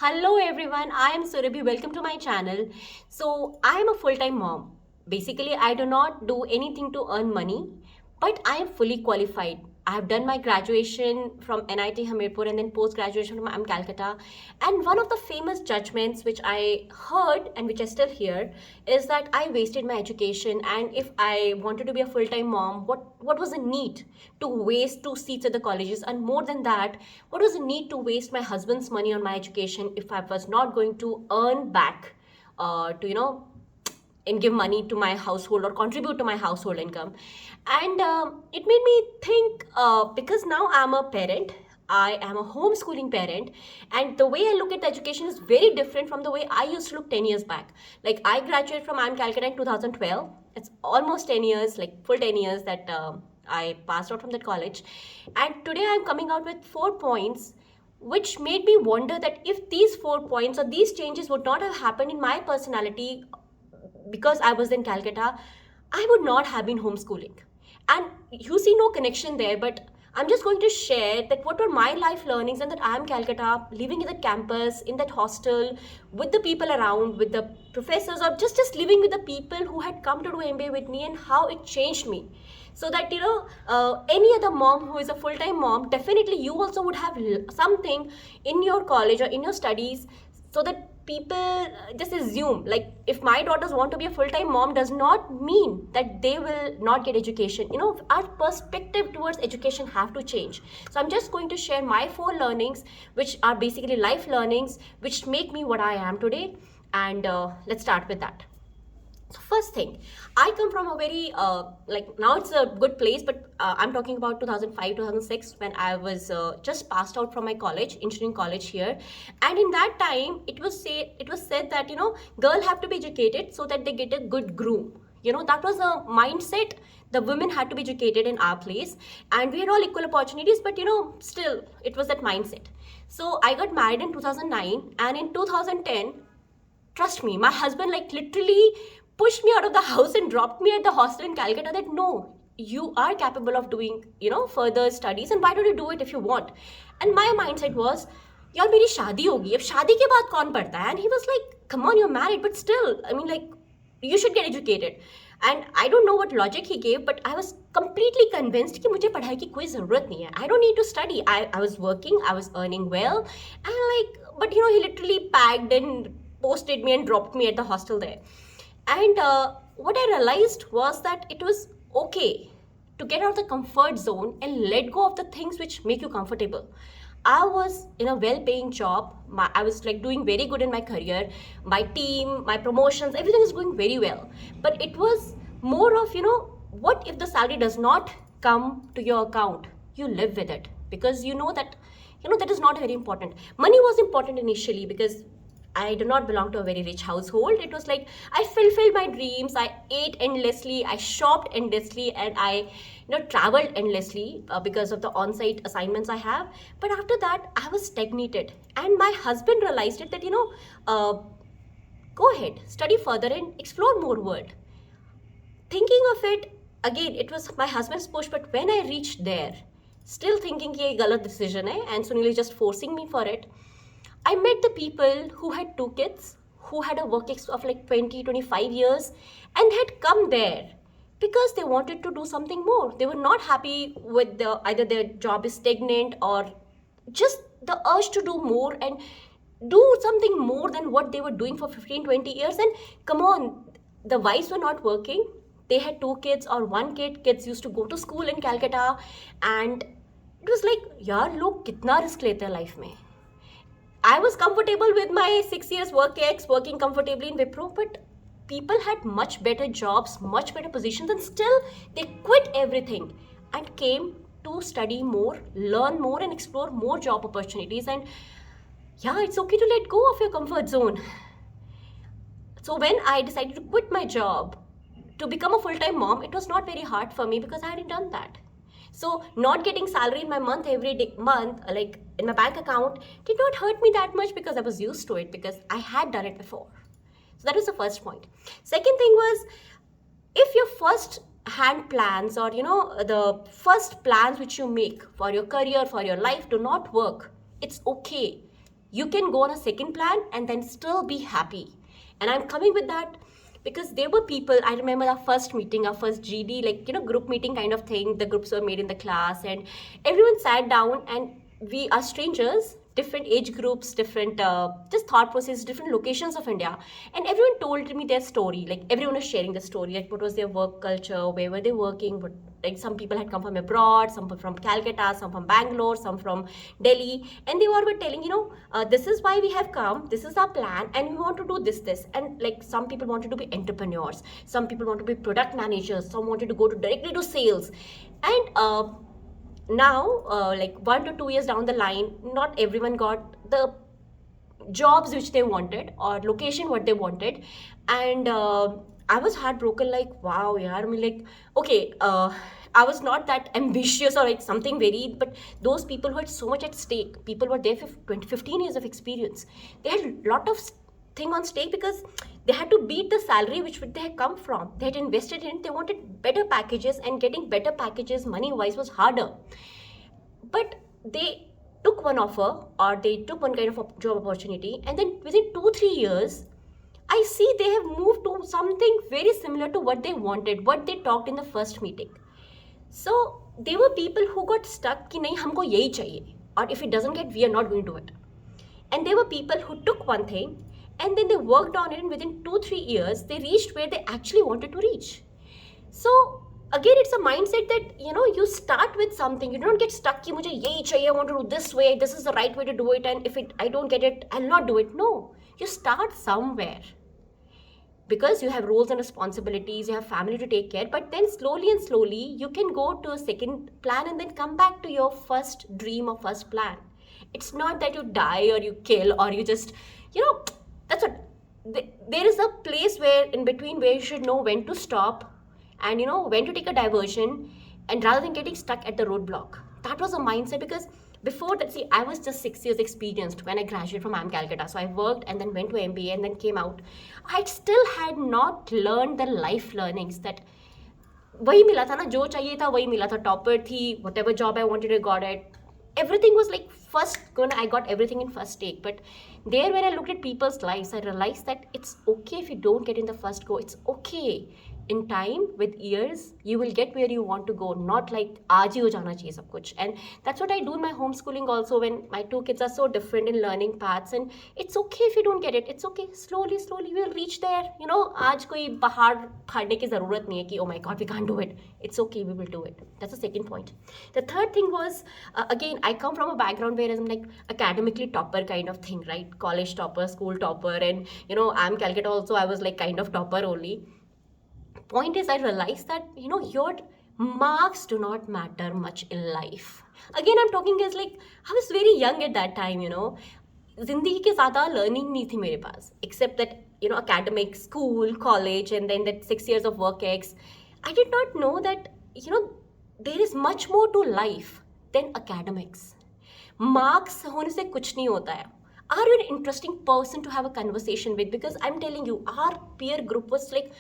Hello everyone, I am Surabhi. Welcome to my channel. So, I am a full-time mom. Basically, I do not do anything to earn money, but I am fully qualified. I have done my graduation from NIT Hamirpur and then post-graduation from IIM Calcutta. And one of the famous judgments which I heard and which I still hear is that I wasted my education, and if I wanted to be a full-time mom, what was the need to waste 2 seats at the colleges? And more than that, what was the need to waste my husband's money on my education if I was not going to earn back to and give money to my household or contribute to my household income? And it made me think, because now I'm a parent, I am a homeschooling parent, and the way I look at education is very different from the way I used to look 10 years back. Like, I graduated from IIM Calcutta in 2012. It's almost 10 years, like full 10 years that I passed out from that college. And today I'm coming out with 4 points which made me wonder that if these 4 points or these changes would not have happened in my personality because I was in Calcutta, I would not have been homeschooling. And you see no connection there, but I'm just going to share that what were my life learnings and that I am Calcutta, living in the campus, in that hostel, with the people around, with the professors, or just living with the people who had come to do MBA with me, and how it changed me. So that, any other mom who is a full-time mom, definitely you also would have something in your college or in your studies, so that people just assume, like, if my daughters want to be a full-time mom does not mean that they will not get education. Our perspective towards education have to change. So I'm just going to share my 4 learnings, which are basically life learnings, which make me what I am today. And let's start with that. So first thing, I come from a very now it's a good place, but I'm talking about 2005, 2006, when I was just passed out from my college, engineering college here. And in that time, it was said that girl have to be educated so that they get a good groom. That was a mindset. The women had to be educated in our place, and we had all equal opportunities, but still it was that mindset. So I got married in 2009, and in 2010, trust me, my husband like literally pushed me out of the house and dropped me at the hostel in Calcutta, that no, you are capable of doing, further studies, and why don't you do it if you want? And my mindset was, यार मेरी शादी होगी, अब शादी के बाद कौन पढ़ता है? And he was like, come on, you're married, but still, I mean, like, you should get educated. And I don't know what logic he gave, but I was completely convinced कि मुझे पढ़ाई की कोई ज़रूरत नहीं है. I don't need to study. I was working, I was earning well, and like, but he literally packed and posted me and dropped me at the hostel there. And what I realized was that it was okay to get out of the comfort zone and let go of the things which make you comfortable. I was in a well-paying job. I was like doing very good in my career. My team, my promotions, everything is going very well. But it was more of, what if the salary does not come to your account? You live with it, because that is not very important. Money was important initially because I do not belong to a very rich household. It was like I fulfilled my dreams. I ate endlessly. I shopped endlessly, and I, traveled endlessly because of the on-site assignments I have. But after that, I was stagnated, and my husband realized it that go ahead, study further and explore more world. Thinking of it again, it was my husband's push. But when I reached there, still thinking कि ये गलत decision है, and Sunil is just forcing me for it, I met the people who had 2 kids, who had a work ex of like 20, 25 years, and had come there because they wanted to do something more. They were not happy with either their job is stagnant or just the urge to do more and do something more than what they were doing for 15, 20 years. And come on, the wives were not working. They had 2 kids or 1 kid. Kids used to go to school in Calcutta, and it was like, यार लोग कितना risk लेते हैं life में. I was comfortable with my 6 years working comfortably in Wipro, but people had much better jobs, much better positions, and still they quit everything and came to study more, learn more, and explore more job opportunities. And yeah, it's okay to let go of your comfort zone. So when I decided to quit my job to become a full-time mom, it was not very hard for me because I hadn't done that. So not getting salary in my month like in my bank account, did not hurt me that much because I was used to it, because I had done it before. So that was the first point. Second thing was, if your first hand plans or the first plans which you make for your career, for your life do not work, it's okay. You can go on a second plan and then still be happy. And I'm coming with that because there were people, I remember our first meeting, our first GD, like, group meeting kind of thing. The groups were made in the class and everyone sat down, and we are strangers, different age groups, different just thought process, different locations of India. And everyone told me their story. Like, everyone was sharing the story, like what was their work culture, where were they working, what, like some people had come from abroad, some from Calcutta, some from Bangalore, some from Delhi, and they all were telling, this is why we have come, this is our plan, and we want to do this. And like some people wanted to be entrepreneurs, some people want to be product managers, some wanted to go to directly to sales. And now, like 1 to 2 years down the line, not everyone got the jobs which they wanted or location what they wanted. And I was heartbroken, like, wow, yeah, I mean, like, okay, I was not that ambitious or like something very, but those people who had so much at stake, people were there for 15 years of experience. They had a lot of thing on stake because they had to beat the salary which they had come from. They had invested in it. They wanted better packages, and getting better packages money-wise was harder. But they took one offer, or they took one kind of job opportunity, and then within 2-3 years, I see they have moved to something very similar to what they wanted, what they talked in the first meeting. So there were people who got stuck कि नहीं हमको यही चाहिए, or if it doesn't get, we are not going to do it. And there were people who took one thing and then they worked on it, and within 2-3 years they reached where they actually wanted to reach. So again, it's a mindset that you start with something. You don't get stuck कि मुझे यही चाहिए, I want to do this way, this is the right way to do it, and if I don't get it, I'll not do it. No, you start somewhere because you have roles and responsibilities, you have family to take care, but then slowly and slowly you can go to a second plan and then come back to your first dream or first plan. It's not that you die or you kill or you just, that's what, there is a place where in between where you should know when to stop and when to take a diversion, and rather than getting stuck at the roadblock. That was a mindset, because before that, see, I was just 6 years experienced when I graduated from IIM Calcutta. So I worked and then went to MBA and then came out. I still had not learned the life learnings that वही मिला था ना, जो चाहिए था वही मिला था, topper थी, whatever job I wanted I got it. Everything was like first, I got everything in first take. But there, when I looked at people's lives, I realized that it's okay if you don't get in the first go. It's okay. In time, with years, you will get where you want to go, not like aaj hi ho jana chahiye sab kuch. And that's what I do in my homeschooling also, when my two kids are so different in learning paths. And it's okay if you don't get it. It's okay. Slowly we will reach there. Aaj koi bahar phadne ki zarurat nahi hai ki, oh my god, we can't do it. It's okay, we will do it. That's the second point. The third thing was, again, I come from a background where I'm like academically topper kind of thing, right? College topper, school topper, and I'm Calcutta also, I was like kind of topper only. Point is, I realized that your marks do not matter much in life. Again, I'm talking as like I was very young at that time. जिंदगी के ज़्यादा learning नहीं थी मेरे पास, except that academic, school, college, and then that 6 years of work ex. I did not know that there is much more to life than academics. Marks होने से कुछ नहीं होता है. Are you an interesting person to have a conversation with? Because I'm telling you, our peer group was like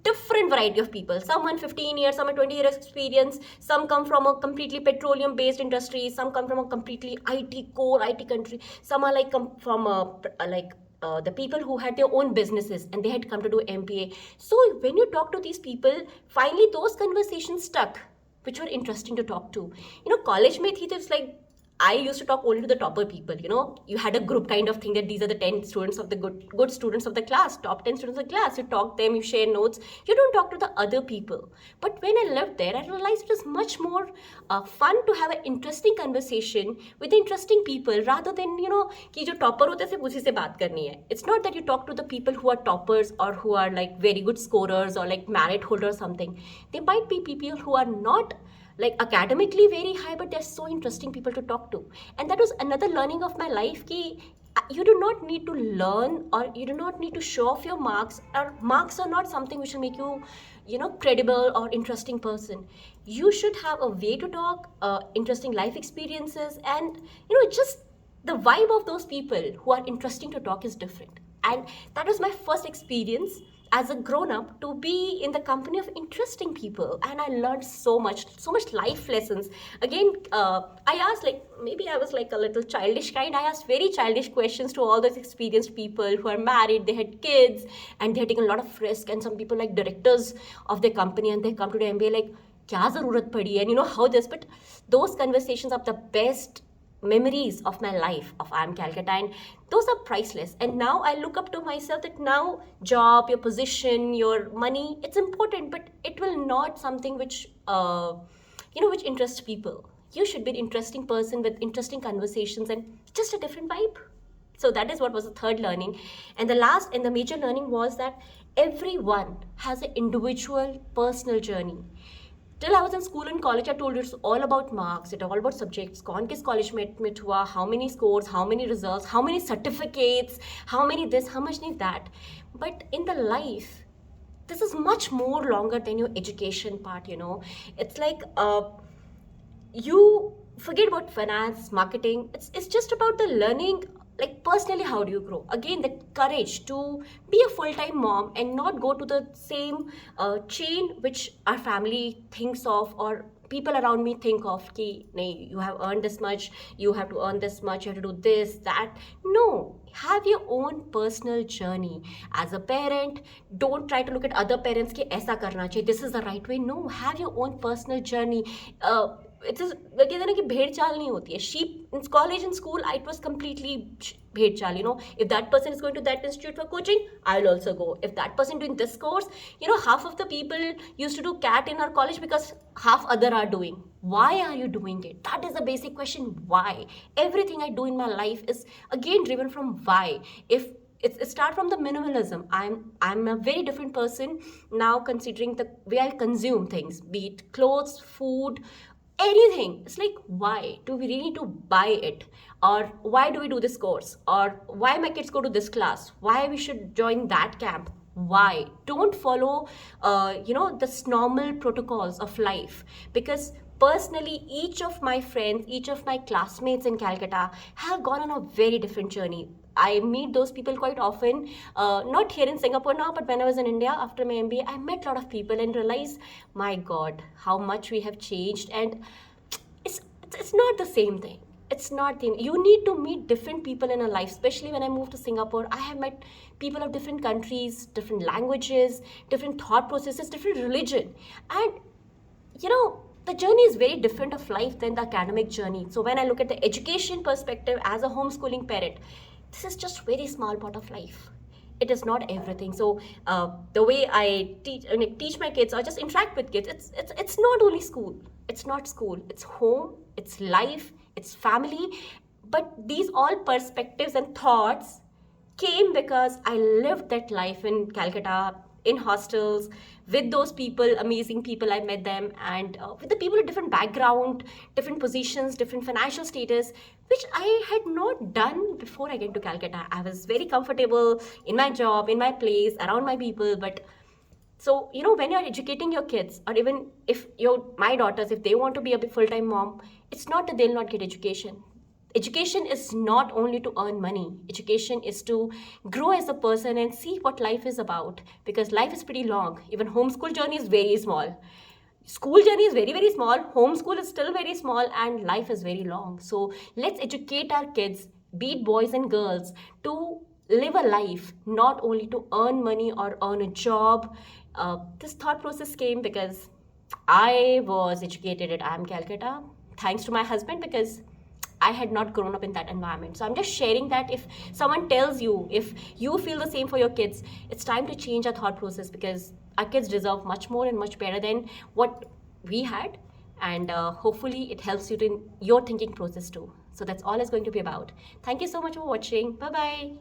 different variety of people. Some had 15 years, some had 20 years experience, some come from a completely petroleum based industry, some come from a completely core IT country, some are like come from the people who had their own businesses and they had come to do MBA. So when you talk to these people, finally those conversations stuck, which were interesting to talk to. College mein thi, it's like I used to talk only to the topper people. You had a group kind of thing that these are the 10 students of the good students of the class, top 10 students of the class. You talk them, you share notes. You don't talk to the other people. But when I left there, I realized it was much more fun to have an interesting conversation with interesting people rather than, कि जो topper होते हैं उसी से बात करनी है. It's not that you talk to the people who are toppers or who are like very good scorers or like merit holders or something. They might be people who are not like academically very high, but they're so interesting people to talk to. And that was another learning of my life, ki you do not need to learn or you do not need to show off your marks, or marks are not something which will make you credible or interesting person. You should have a way to talk, interesting life experiences, and just the vibe of those people who are interesting to talk is different. And that was my first experience as a grown up to be in the company of interesting people, and I learned so much life lessons. Again, I asked, like, maybe I was like a little childish kind, I asked very childish questions to all those experienced people who are married, they had kids, and they had taken a lot of risk, and some people like directors of their company, and they come to the MBA like, kya zarurat padi, and you know how this. But those conversations are the best memories of my life of IIM Calcutta, and those are priceless. And now I look up to myself that now job, your position, your money, it's important, but it will not something which which interests people. You should be an interesting person with interesting conversations and just a different vibe. So that is what was the third learning. And the last and the major learning was that everyone has an individual personal journey. Till I was in school and college, I told you it's all about marks, it's all about subjects. कौन किस college में हुआ, how many scores, how many results, how many certificates, how many this, how much need that. But in the life, this is much more longer than your education part, you know. It's like you forget about finance, marketing. It's just about the learning, like personally, how do you grow? Again, the courage to be a full-time mom and not go to the same chain which our family thinks of, or people around me think of, ki nahi, you have earned this much, you have to earn this much, you have to do this, that. No, have your own personal journey. As a parent, don't try to look at other parents ki aisa karna chahiye, this is the right way. No, have your own personal journey. It is कहते हैं ना कि भेड़ चाल नहीं होती है. Sheep in college and school, it was completely भेड़ चाल. You know, if that person is going to that institute for coaching, I'll also go. If that person doing this course, you know, half of the people used to do CAT in our college because half other are doing. Why are you doing it? That is the basic question. Why? Everything I do in my life is again driven from why. If it start from the minimalism. I'm a very different person now, considering the way I consume things, be it clothes, food, anything. It's like, why do we really need to buy it? Or why do we do this course? Or why my kids go to this class? Why we should join that camp? Why? Don't follow the normal protocols of life. Because personally, each of my friends, each of my classmates in Calcutta have gone on a very different journey. I meet those people quite often, not here in Singapore now, but when I was in India after my MBA, I met a lot of people and realized, my God, how much we have changed. And it's not the same thing. It's not the, you need to meet different people in a life. Especially when I moved to Singapore, I have met people of different countries, different languages, different thought processes, different religion. And you know, the journey is very different of life than the academic journey. So when I look at the education perspective as a homeschooling parent, this is just very small part of life. It is not everything. So the way I teach my kids or just interact with kids, it's not only school. It's not school. It's home. It's life. It's family. But these all perspectives and thoughts came because I lived that life in Calcutta, in hostels, with those people, amazing people, I met them, and with the people with different background, different positions, different financial status, which I had not done before I came to Calcutta. I was very comfortable in my job, in my place, around my people. But so, you know, when you're educating your kids, or even if my daughters, if they want to be a full-time mom, it's not that they'll not get education. Education is not only to earn money. Education is to grow as a person and see what life is about. Because life is pretty long. Even homeschool journey is very small. School journey is very, very small. Homeschool is still very small, and life is very long. So let's educate our kids, be it boys and girls, to live a life, not only to earn money or earn a job. This thought process came because I was educated at IIM Calcutta, thanks to my husband, because I had not grown up in that environment. So I'm just sharing that if someone tells you, if you feel the same for your kids, it's time to change our thought process, because our kids deserve much more and much better than what we had. And hopefully it helps you in your thinking process too. So that's all it's going to be about. Thank you so much for watching. Bye-bye.